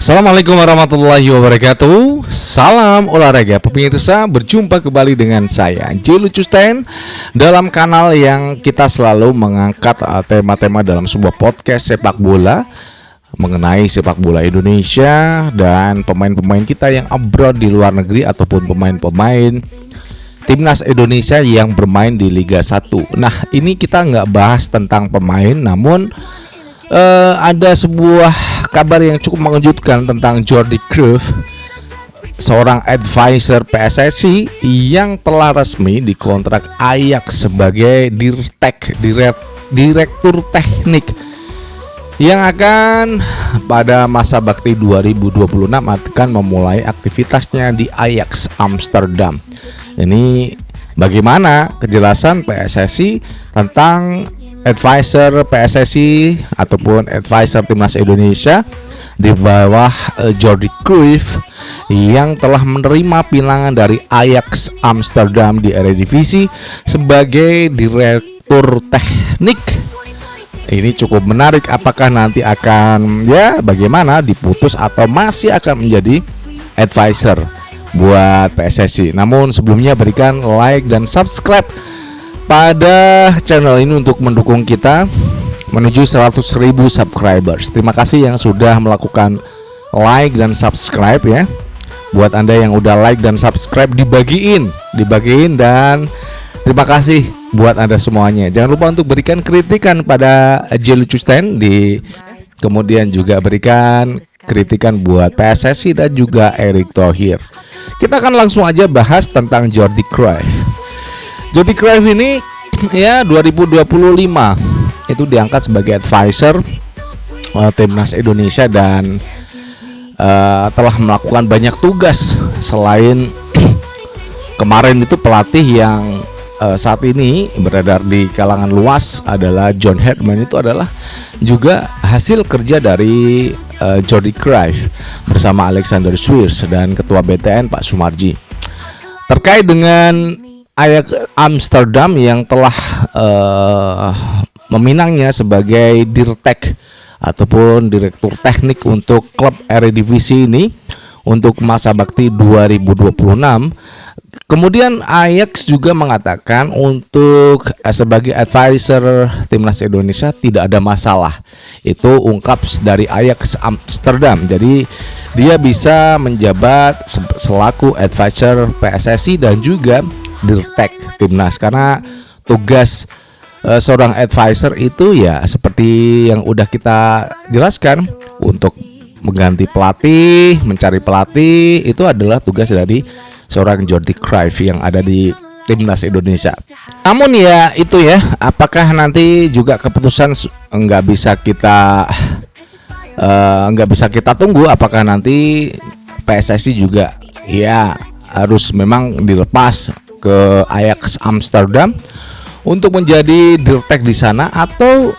Assalamualaikum warahmatullahi wabarakatuh. Salam olahraga pemirsa, berjumpa kembali dengan saya Jelu Custen dalam kanal yang kita selalu mengangkat tema-tema dalam sebuah podcast sepak bola mengenai sepak bola Indonesia dan pemain-pemain kita yang abroad di luar negeri ataupun pemain-pemain timnas Indonesia yang bermain di Liga 1. Nah, ini kita nggak bahas tentang pemain, namun ada sebuah kabar yang cukup mengejutkan tentang Jordi Cruyff, seorang advisor PSSI yang telah resmi dikontrak Ajax sebagai direktur teknik yang akan pada masa bakti 2026 akan memulai aktivitasnya di Ajax Amsterdam. Ini bagaimana kejelasan PSSI tentang advisor PSSI ataupun advisor timnas Indonesia di bawah Jordi Cruyff yang telah menerima pinangan dari Ajax Amsterdam di Eredivisie sebagai direktur teknik. Ini cukup menarik, apakah nanti akan bagaimana diputus atau masih akan menjadi advisor buat PSSI. Namun sebelumnya berikan like dan subscribe pada channel ini untuk mendukung kita menuju 100.000 subscribers. Terima kasih yang sudah melakukan like dan subscribe ya. Buat Anda yang udah like dan subscribe, dibagiin dan terima kasih buat Anda semuanya. Jangan lupa untuk berikan kritikan pada Jelu Custen kemudian juga berikan kritikan buat PSSI dan juga Erick Thohir. Kita akan langsung aja bahas tentang Jordi Cruyff. Jordi Cruyff ini 2025 itu diangkat sebagai advisor timnas Indonesia dan telah melakukan banyak tugas. Selain kemarin itu pelatih yang saat ini beredar di kalangan luas adalah John Herdman, itu adalah juga hasil kerja dari Jordi Cruyff bersama Alexander Swiers dan Ketua BTN Pak Sumarji terkait dengan Ajax Amsterdam yang telah meminangnya sebagai dirtek ataupun direktur teknik untuk klub Eredivisie ini untuk masa bakti 2026. Kemudian Ajax juga mengatakan untuk sebagai advisor timnas Indonesia tidak ada masalah. Itu ungkap dari Ajax Amsterdam. Jadi dia bisa menjabat selaku advisor PSSI dan juga dirtek timnas, karena tugas seorang advisor itu ya seperti yang udah kita jelaskan, untuk mengganti pelatih, mencari pelatih, itu adalah tugas dari seorang Jordi Cruyff yang ada di timnas Indonesia. Namun ya itu ya, apakah nanti juga keputusan nggak bisa kita tunggu, apakah nanti PSSI juga harus memang dilepas ke Ajax Amsterdam untuk menjadi dirtek di sana, atau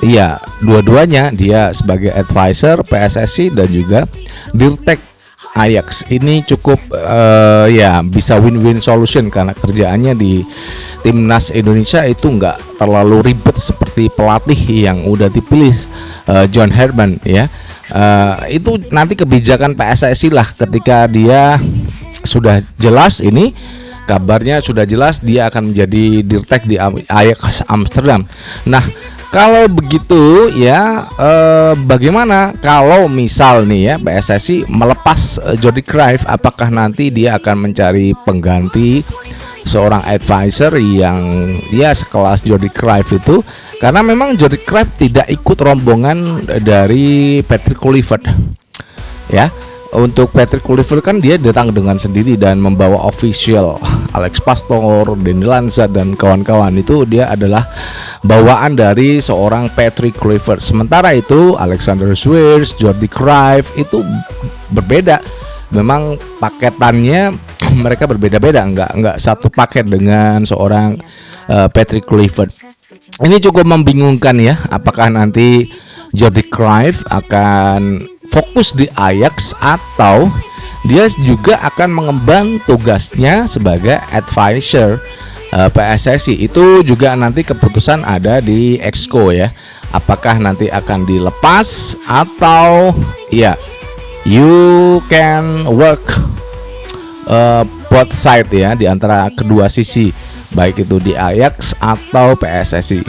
dua-duanya dia sebagai advisor PSSI dan juga dirtek Ajax. Ini cukup bisa win-win solution karena kerjaannya di timnas Indonesia itu nggak terlalu ribet seperti pelatih yang udah dipilih John Herdman ya. Itu nanti kebijakan PSSI lah ketika dia sudah jelas, ini kabarnya sudah jelas dia akan menjadi dirtek di Ajax Amsterdam. Nah, kalau begitu bagaimana kalau misal nih ya PSSI melepas Jordi Cruyff, apakah nanti dia akan mencari pengganti seorang advisor yang sekelas Jordi Cruyff itu, karena memang Jordi Cruyff tidak ikut rombongan dari Patrick Kluivert ya. Untuk Patrick Kluivert kan dia datang dengan sendiri dan membawa official Alex Pastor, Denny Lanza dan kawan-kawan, itu dia adalah bawaan dari seorang Patrick Kluivert. Sementara itu Alexander Swiers, Jordi Cruyff itu berbeda. Memang paketannya mereka berbeda-beda, enggak satu paket dengan seorang Patrick Kluivert. Ini cukup membingungkan ya, apakah nanti Jordi Cruyff akan fokus di Ajax atau dia juga akan mengemban tugasnya sebagai advisor PSSI. Itu juga nanti keputusan ada di Exco ya. Apakah nanti akan dilepas atau you can work both side ya, di antara kedua sisi, baik itu di Ajax atau PSSI.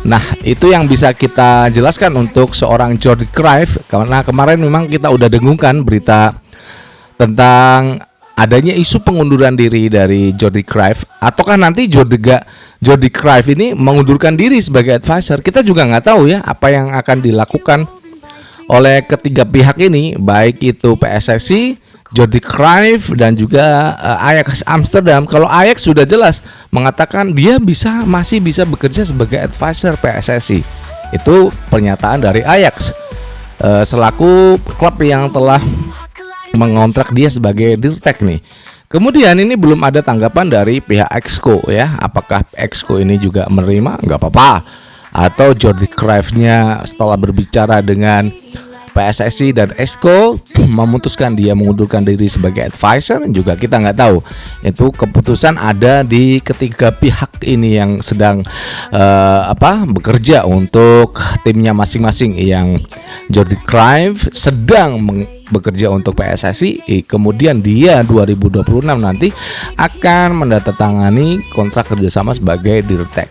Nah, itu yang bisa kita jelaskan untuk seorang Jordi Cruyff, karena kemarin memang kita udah dengungkan berita tentang adanya isu pengunduran diri dari Jordi Cruyff, ataukah nanti Jordi Cruyff ini mengundurkan diri sebagai advisor. Kita juga nggak tahu ya apa yang akan dilakukan oleh ketiga pihak ini, baik itu PSSI, Jordi Cruyff, dan juga Ajax Amsterdam. Kalau Ajax sudah jelas mengatakan dia masih bisa bekerja sebagai advisor PSSI. Itu pernyataan dari Ajax selaku klub yang telah mengontrak dia sebagai dirtek nih. Kemudian ini belum ada tanggapan dari pihak Exco ya. Apakah Exco ini juga menerima? Nggak apa-apa. Atau Jordi Cruyff-nya setelah berbicara dengan PSSI dan Exco memutuskan dia mengundurkan diri sebagai advisor, juga kita nggak tahu. Itu keputusan ada di ketiga pihak ini yang sedang bekerja untuk timnya masing-masing. Yang Jordi Cruyff sedang bekerja untuk PSSI, kemudian dia 2026 nanti akan menandatangani kontrak kerjasama sebagai dirtek.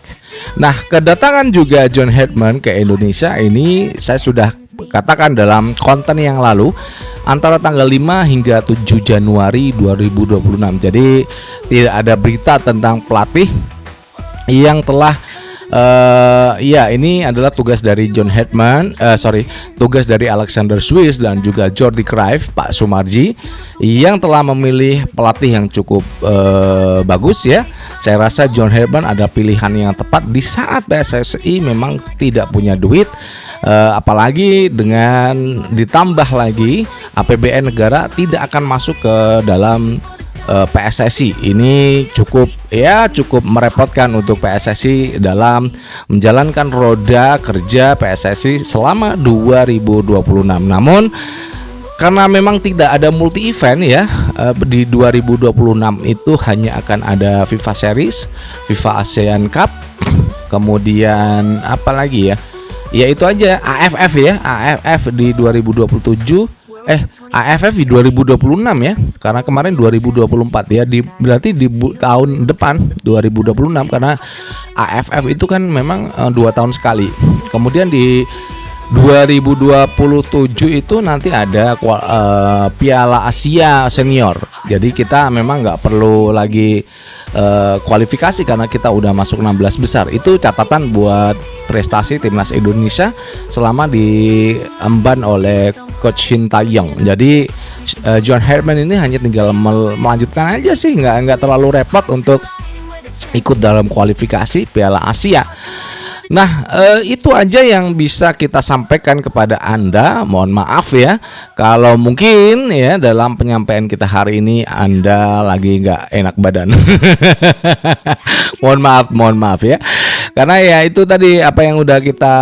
Nah, kedatangan juga John Herdman ke Indonesia ini saya sudah katakan dalam konten yang lalu, antara tanggal 5 hingga 7 Januari 2026. Jadi tidak ada berita tentang pelatih yang telah ini adalah tugas dari John Herdman, tugas dari Alexander Swiss dan juga Jordi Cruyff, Pak Sumarji, yang telah memilih pelatih yang cukup bagus ya. Saya rasa John Herdman ada pilihan yang tepat di saat PSSI memang tidak punya duit, apalagi dengan ditambah lagi APBN negara tidak akan masuk ke dalam PSSI. Ini cukup merepotkan untuk PSSI dalam menjalankan roda kerja PSSI selama 2026. Namun karena memang tidak ada multi event ya, di 2026 itu hanya akan ada FIFA Series, FIFA ASEAN Cup, kemudian apa lagi ya? Ya itu aja, AFF ya, AFF di 2027. AFF di 2026 ya, karena kemarin 2024 ya, berarti di tahun depan 2026, karena AFF itu kan memang 2 tahun sekali. Kemudian di 2027 itu nanti ada Piala Asia Senior. Jadi kita memang nggak perlu lagi kualifikasi karena kita udah masuk 16 besar. Itu catatan buat prestasi timnas Indonesia selama diemban oleh Coach Shin Tae-yong. Jadi John Herdman ini hanya tinggal melanjutkan aja sih, nggak terlalu repot untuk ikut dalam kualifikasi Piala Asia. Nah, itu aja yang bisa kita sampaikan kepada Anda. Mohon maaf ya kalau mungkin ya dalam penyampaian kita hari ini Anda lagi nggak enak badan. Mohon maaf ya. Karena ya itu tadi apa yang udah kita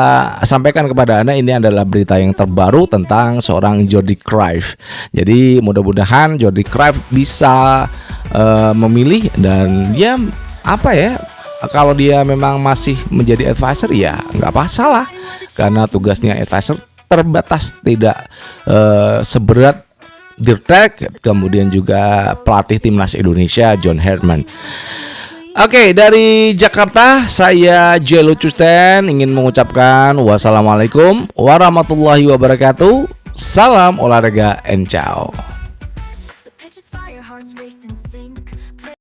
sampaikan kepada Anda, ini adalah berita yang terbaru tentang seorang Jordi Cruyff. Jadi mudah-mudahan Jordi Cruyff bisa memilih, dan dia kalau dia memang masih menjadi advisor ya nggak masalah, karena tugasnya advisor terbatas, tidak seberat dirtek, kemudian juga pelatih timnas Indonesia John Herdman. Oke, dari Jakarta saya Jelo Custen ingin mengucapkan wassalamualaikum warahmatullahi wabarakatuh. Salam olahraga and ciao.